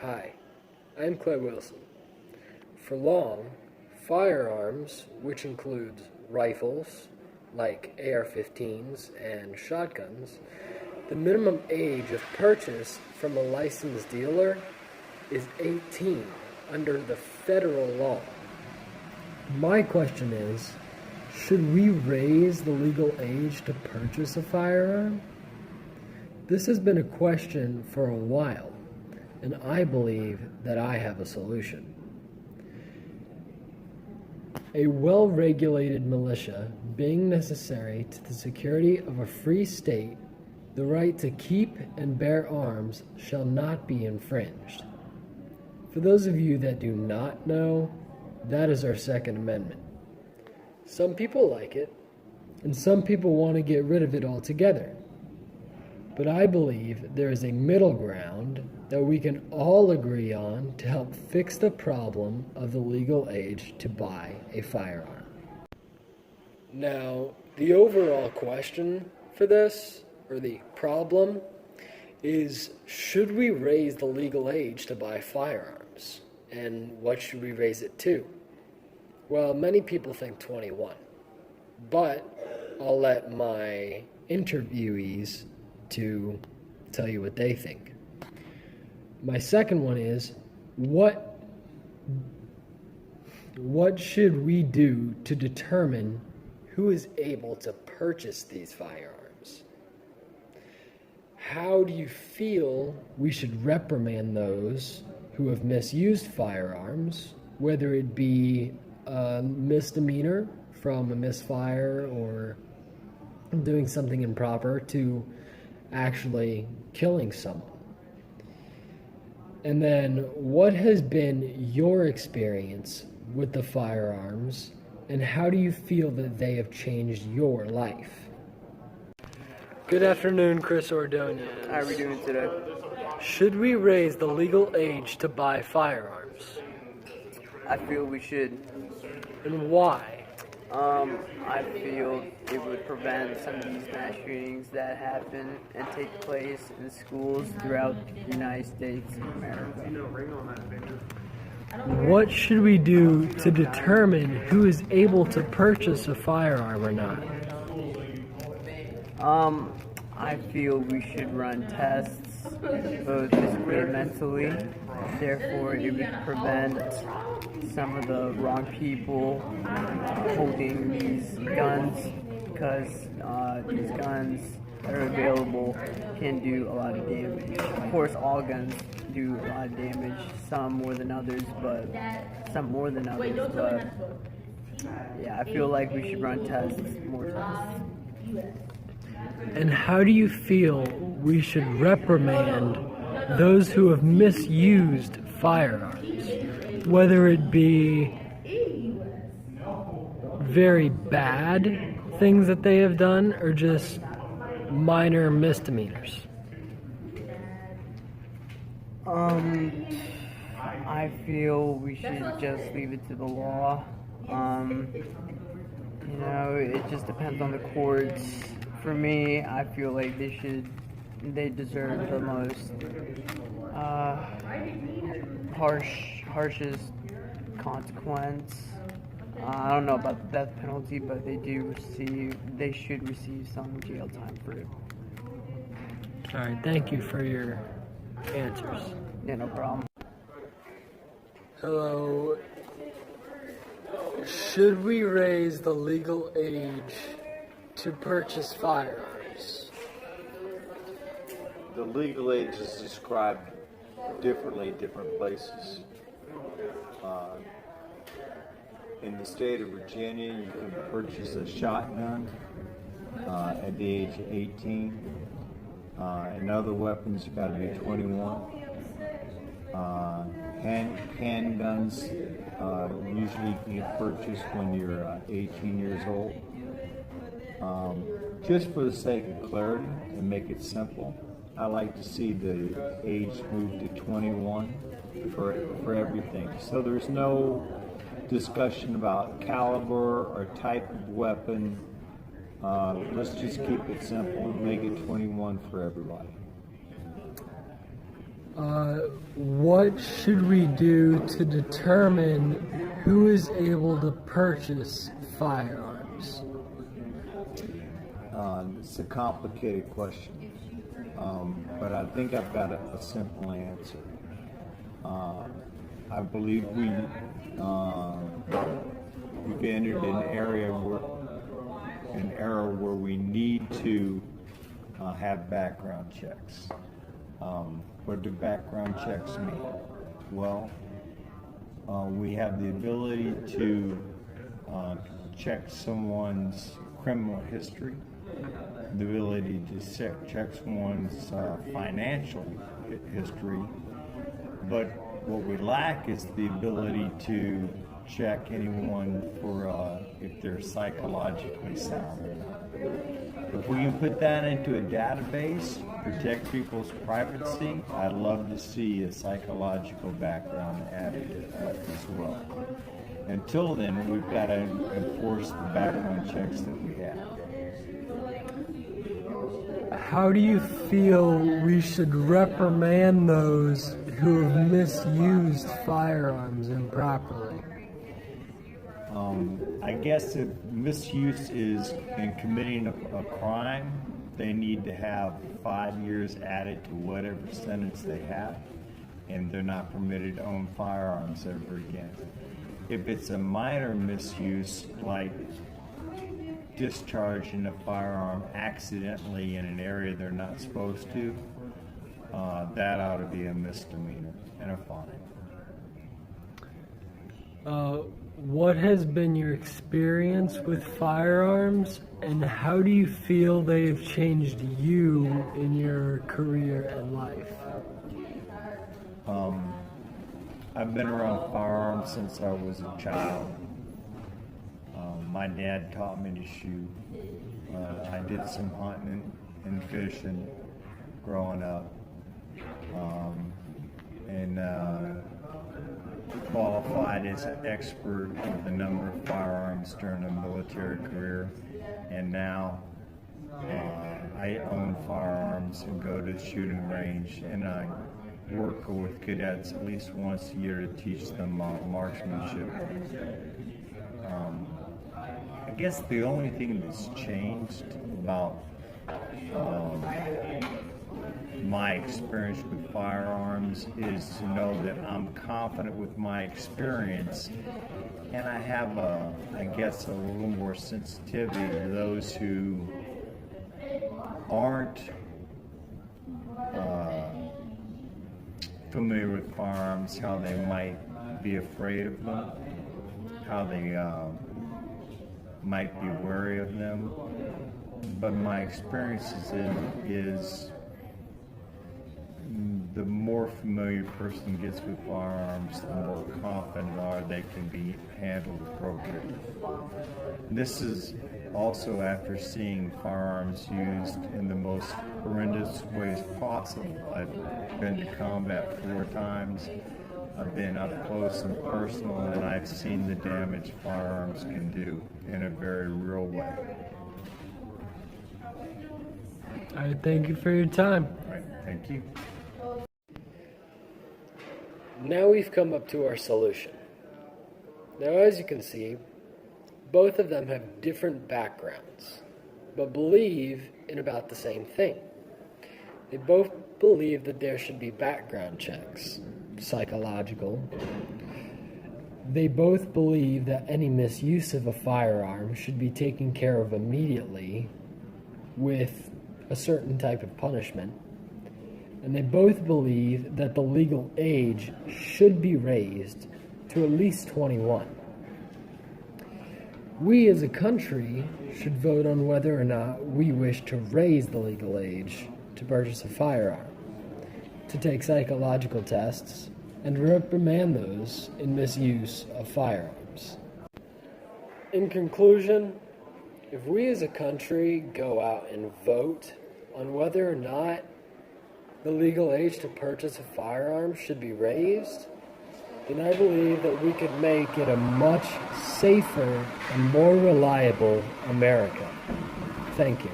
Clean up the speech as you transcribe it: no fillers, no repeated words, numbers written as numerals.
Hi, I'm Clay Wilson. For long, firearms, which includes rifles, like AR-15s and shotguns, the minimum age of purchase from a licensed dealer is 18 under the federal law. My question is, should we raise the legal age to purchase a firearm? This has been a question for a while, and I believe that I have a solution. A well-regulated militia being necessary to the security of a free state, the right to keep and bear arms shall not be infringed. For those of you that do not know, that is our Second Amendment. Some people like it, and some people want to get rid of it altogether. But I believe there is a middle ground that we can all agree on to help fix the problem of the legal age to buy a firearm. Now, the overall question for this, or the problem, is should we raise the legal age to buy firearms? And what should we raise it to? Well, many people think 21, but I'll let my interviewees to tell you what they think. My second one is, what should we do to determine who is able to purchase these firearms? How do you feel we should reprimand those who have misused firearms, whether it be a misdemeanor from a misfire or doing something improper to actually killing someone? And then, what has been your experience with the firearms, and how do you feel that they have changed your life? Good afternoon, Chris Ordonez. How are we doing today? Should we raise the legal age to buy firearms? I feel we should. And why? I feel it would prevent some of these mass shootings that happen and take place in schools throughout the United States of America. What should we do to determine who is able to purchase a firearm or not? I feel we should run tests, both physically and mentally. Therefore, it would prevent some of the wrong people holding these guns, because these guns that are available can do a lot of damage. Of course, all guns do a lot of damage, some more than others, but yeah, I feel like we should run tests, more tests. And how do you feel we should reprimand those who have misused firearms, whether it be very bad things that they have done or just minor misdemeanors? I feel we should just leave it to the law. It just depends on the courts. For me, I feel like they deserve the most harshest consequence. I don't know about the death penalty, but they should receive some jail time for it. All right, thank you for your answers. Yeah, no problem. Hello. Should we raise the legal age to purchase firearms? The legal age is described differently in different places. In the state of Virginia, you can purchase a shotgun at the age of 18. And other weapons, you got to be 21. Handguns usually can get purchased when you're 18 years old. Just for the sake of clarity and make it simple, I like to see the age move to 21 for everything. So there's no discussion about caliber or type of weapon. Let's just keep it simple and make it 21 for everybody. What should we do to determine who is able to purchase firearms? It's a complicated question, but I think I've got a simple answer. I believe we've entered an era where we need to have background checks. What do background checks mean? Well, we have the ability to check someone's criminal history, the ability to check someone's financial history, but what we lack is the ability to check anyone for if they're psychologically sound or not. If we can put that into a database, protect people's privacy, I'd love to see a psychological background added as well. Until then, we've got to enforce the background checks that we have. How do you feel we should reprimand those who have misused firearms improperly? I guess if misuse is in committing a crime, they need to have 5 years added to whatever sentence they have, and they're not permitted to own firearms ever again. If it's a minor misuse, like discharging a firearm accidentally in an area they're not supposed to, that ought to be a misdemeanor and a fine. What has been your experience with firearms, and how do you feel they have changed you in your career and life? I've been around firearms since I was a child. My dad taught me to shoot. I did some hunting and fishing growing up, and qualified as an expert with a number of firearms during a military career, and now I own firearms and go to the shooting range, and I work with cadets at least once a year to teach them marksmanship. I guess the only thing that's changed about my experience with firearms is to know that I'm confident with my experience, and I have a little more sensitivity to those who aren't familiar with firearms, how they might be afraid of them, how they might be wary of them. But my experience is the more familiar a person gets with firearms, the more confident they can be handled appropriately. This is also after seeing firearms used in the most horrendous ways possible. I've been to combat 4 times. I've been up close and personal, and I've seen the damage firearms can do in a very real way. All right, thank you for your time. All right, thank you. Now we've come up to our solution. Now, as you can see, both of them have different backgrounds, but believe in about the same thing. They both believe that there should be background checks, psychological. They both believe that any misuse of a firearm should be taken care of immediately with a certain type of punishment. And they both believe that the legal age should be raised to at least 21. We as a country should vote on whether or not we wish to raise the legal age to purchase a firearm, to take psychological tests, and reprimand those in misuse of firearms. In conclusion, if we as a country go out and vote on whether or not the legal age to purchase a firearm should be raised, then I believe that we could make it a much safer and more reliable America. Thank you.